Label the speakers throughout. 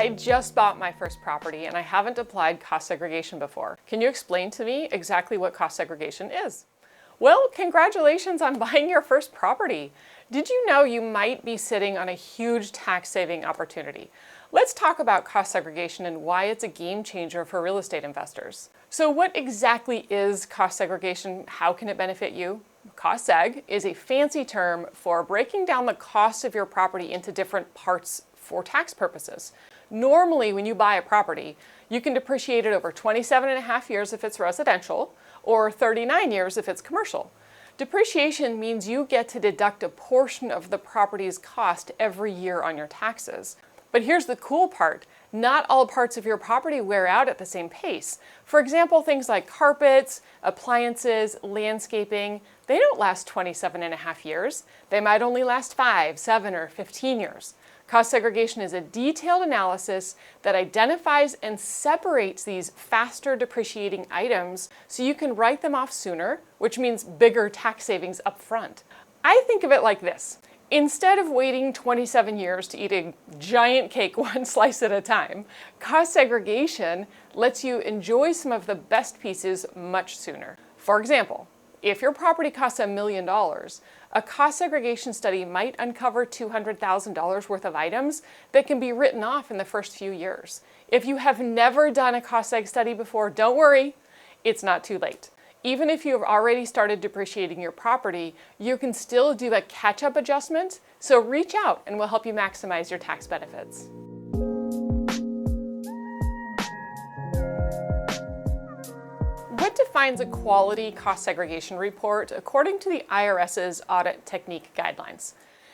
Speaker 1: I just bought my first property and I haven't applied cost segregation before. Can you explain to me exactly what cost segregation is? Well, congratulations on buying your first property. Did you know you might be sitting on a huge tax-saving opportunity? Let's talk about cost segregation and why it's a game changer for real estate investors. So what exactly is cost segregation? How can it benefit you? Cost seg is a fancy term for breaking down the cost of your property into different parts for tax purposes. Normally, when you buy a property, you can depreciate it over 27.5 years if it's residential, or 39 years if it's commercial. Depreciation means you get to deduct a portion of the property's cost every year on your taxes. But here's the cool part. Not all parts of your property wear out at the same pace. For example, things like carpets, appliances, landscaping, they don't last 27.5 years. They might only last 5, 7, or 15 years. Cost segregation is a detailed analysis that identifies and separates these faster depreciating items so you can write them off sooner, which means bigger tax savings up front. I think of it like this. Instead of waiting 27 years to eat a giant cake one slice at a time, cost segregation lets you enjoy some of the best pieces much sooner. For example, if your property costs $1 million, a cost segregation study might uncover $200,000 worth of items that can be written off in the first few years. If you have never done a cost seg study before, don't worry, it's not too late. Even if you have already started depreciating your property, you can still do a catch-up adjustment, so reach out and we'll help you maximize your tax benefits. What defines a quality cost segregation report according to the IRS's audit technique guidelines?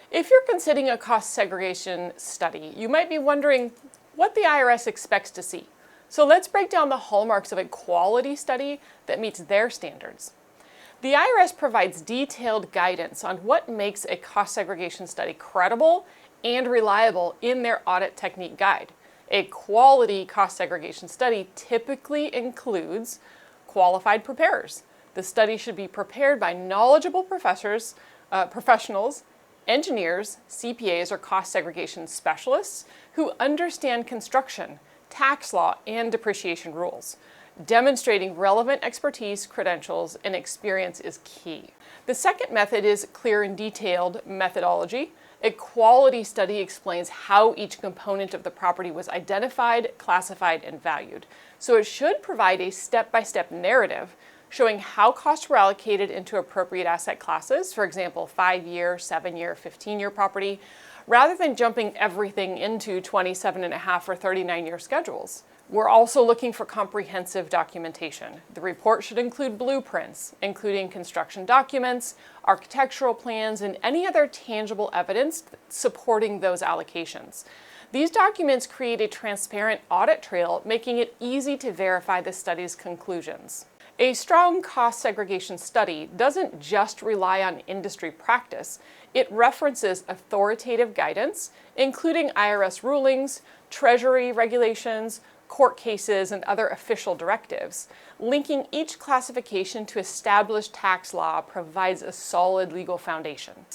Speaker 1: If you're considering a cost segregation study, you might be wondering what the IRS expects to see. So let's break down the hallmarks of a quality study that meets their standards. The IRS provides detailed guidance on what makes a cost segregation study credible and reliable in their audit technique guide. A quality cost segregation study typically includes qualified preparers. The study should be prepared by knowledgeable professionals, engineers, CPAs, or cost segregation specialists who understand construction, tax law, and depreciation rules. Demonstrating relevant expertise, credentials, and experience is key. The second method is clear and detailed methodology. A quality study explains how each component of the property was identified, classified, and valued. So it should provide a step-by-step narrative showing how costs were allocated into appropriate asset classes, for example, 5-year, 7-year, 15-year property, rather than jumping everything into 27.5 or 39-year schedules. We're also looking for comprehensive documentation. The report should include blueprints, including construction documents, architectural plans, and any other tangible evidence supporting those allocations. These documents create a transparent audit trail, making it easy to verify the study's conclusions. A strong cost segregation study doesn't just rely on industry practice. It references authoritative guidance, including IRS rulings, Treasury regulations, court cases, and other official directives. Linking each classification to established tax law provides a solid legal foundation.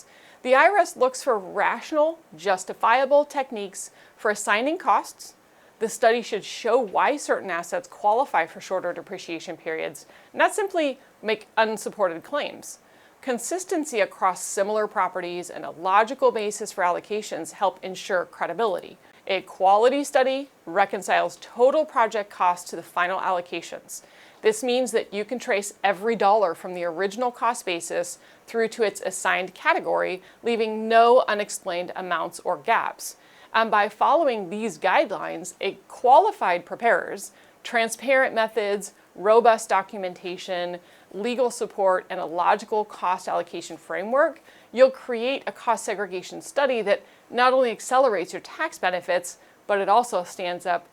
Speaker 1: The IRS looks for rational, justifiable techniques for assigning costs. The study should show why certain assets qualify for shorter depreciation periods, not simply make unsupported claims. Consistency across similar properties and a logical basis for allocations help ensure credibility. A quality study reconciles total project costs to the final allocations. This means that you can trace every dollar from the original cost basis through to its assigned category, leaving no unexplained amounts or gaps. And by following these guidelines, a qualified preparers, transparent methods, robust documentation, legal support, and a logical cost allocation framework, you'll create a cost segregation study that not only accelerates your tax benefits, but it also stands up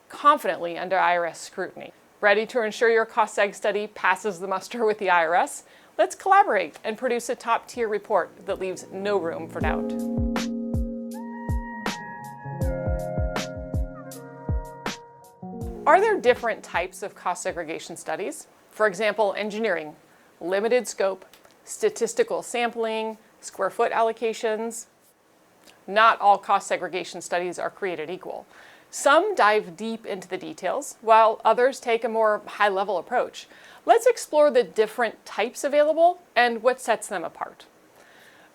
Speaker 1: confidently under IRS scrutiny. Ready to ensure your cost seg study passes the muster with the IRS? Let's collaborate and produce a top-tier report that leaves no room for doubt. Are there different types of cost segregation studies? For example, engineering, limited scope, statistical sampling, square foot allocations. Not all cost segregation studies are created equal. Some dive deep into the details, while others take a more high-level approach. Let's explore the different types available and what sets them apart.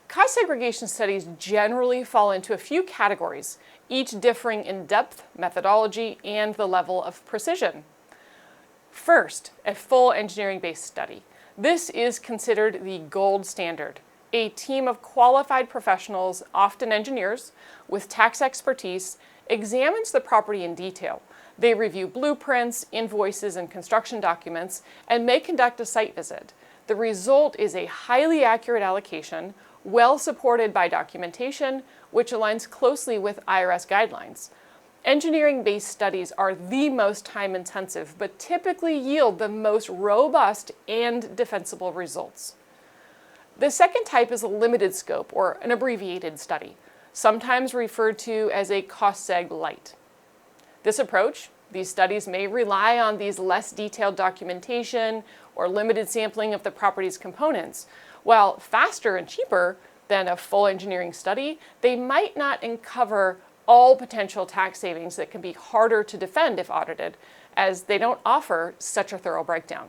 Speaker 1: Cost segregation studies generally fall into a few categories, each differing in depth, methodology, and the level of precision. First, a full engineering-based study. This is considered the gold standard. A team of qualified professionals, often engineers, with tax expertise, examines the property in detail. They review blueprints, invoices, and construction documents, and may conduct a site visit. The result is a highly accurate allocation, well supported by documentation, which aligns closely with IRS guidelines. Engineering-based studies are the most time-intensive, but typically yield the most robust and defensible results. The second type is a limited scope, or an abbreviated study, sometimes referred to as a cost seg light. This approach, these studies may rely on these less detailed documentation or limited sampling of the property's components. While faster and cheaper than a full engineering study, they might not uncover all potential tax savings that can be harder to defend if audited, as they don't offer such a thorough breakdown.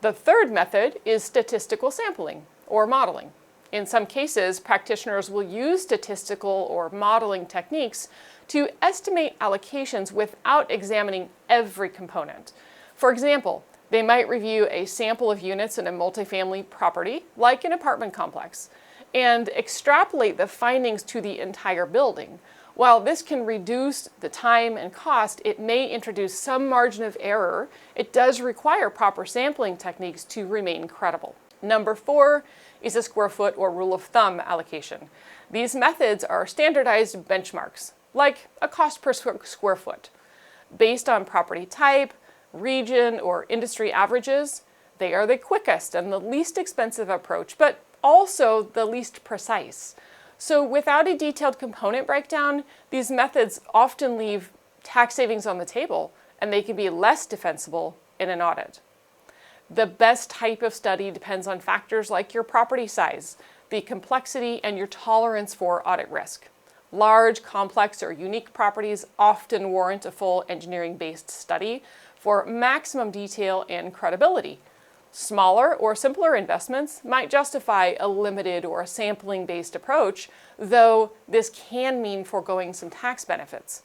Speaker 1: The third method is statistical sampling or modeling. In some cases, practitioners will use statistical or modeling techniques to estimate allocations without examining every component. For example, they might review a sample of units in a multifamily property, like an apartment complex, and extrapolate the findings to the entire building. While this can reduce the time and cost, it may introduce some margin of error. It does require proper sampling techniques to remain credible. Number 4 is a square foot or rule of thumb allocation. These methods are standardized benchmarks, like a cost per square foot. Based on property type, region, or industry averages, they are the quickest and the least expensive approach, but also the least precise. So without a detailed component breakdown, these methods often leave tax savings on the table, and they can be less defensible in an audit. The best type of study depends on factors like your property size, the complexity, and your tolerance for audit risk. Large, complex, or unique properties often warrant a full engineering-based study for maximum detail and credibility. Smaller or simpler investments might justify a limited or a sampling-based approach, though this can mean foregoing some tax benefits.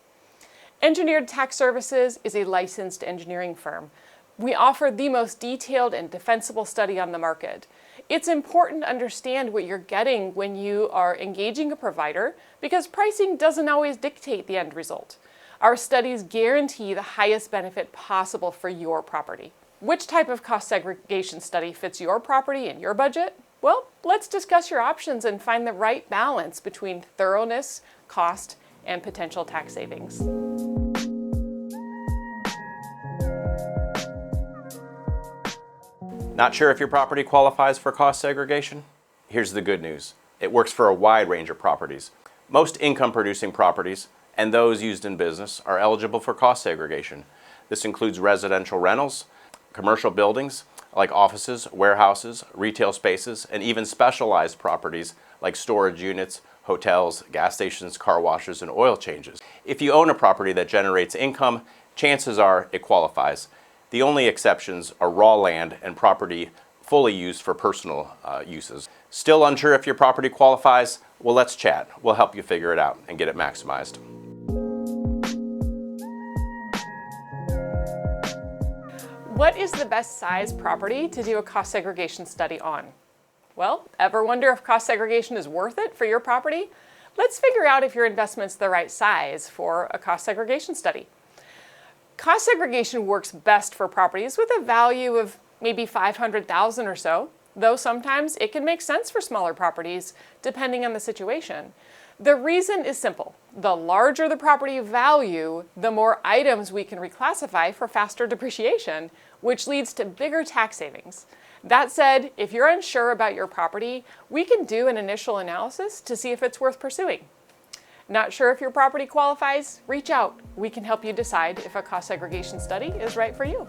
Speaker 1: Engineered Tax Services is a licensed engineering firm. We offer the most detailed and defensible study on the market. It's important to understand what you're getting when you are engaging a provider, because pricing doesn't always dictate the end result. Our studies guarantee the highest benefit possible for your property. Which type of cost segregation study fits your property and your budget? Well, let's discuss your options and find the right balance between thoroughness, cost, and potential tax savings.
Speaker 2: Not sure if your property qualifies for cost segregation? Here's the good news. It works for a wide range of properties. Most income-producing properties and those used in business are eligible for cost segregation. This includes residential rentals, commercial buildings like offices, warehouses, retail spaces, and even specialized properties like storage units, hotels, gas stations, car washes, and oil changes. If you own a property that generates income, chances are it qualifies. The only exceptions are raw land and property fully used for personal uses. Still unsure if your property qualifies? Well, let's chat. We'll help you figure it out and get it maximized.
Speaker 1: What is the best size property to do a cost segregation study on? Well, ever wonder if cost segregation is worth it for your property? Let's figure out if your investment's the right size for a cost segregation study. Cost segregation works best for properties with a value of maybe $500,000 or so, though sometimes it can make sense for smaller properties depending on the situation. The reason is simple. The larger the property value, the more items we can reclassify for faster depreciation, which leads to bigger tax savings. That said, if you're unsure about your property, we can do an initial analysis to see if it's worth pursuing. Not sure if your property qualifies? Reach out. We can help you decide if a cost segregation study is right for you.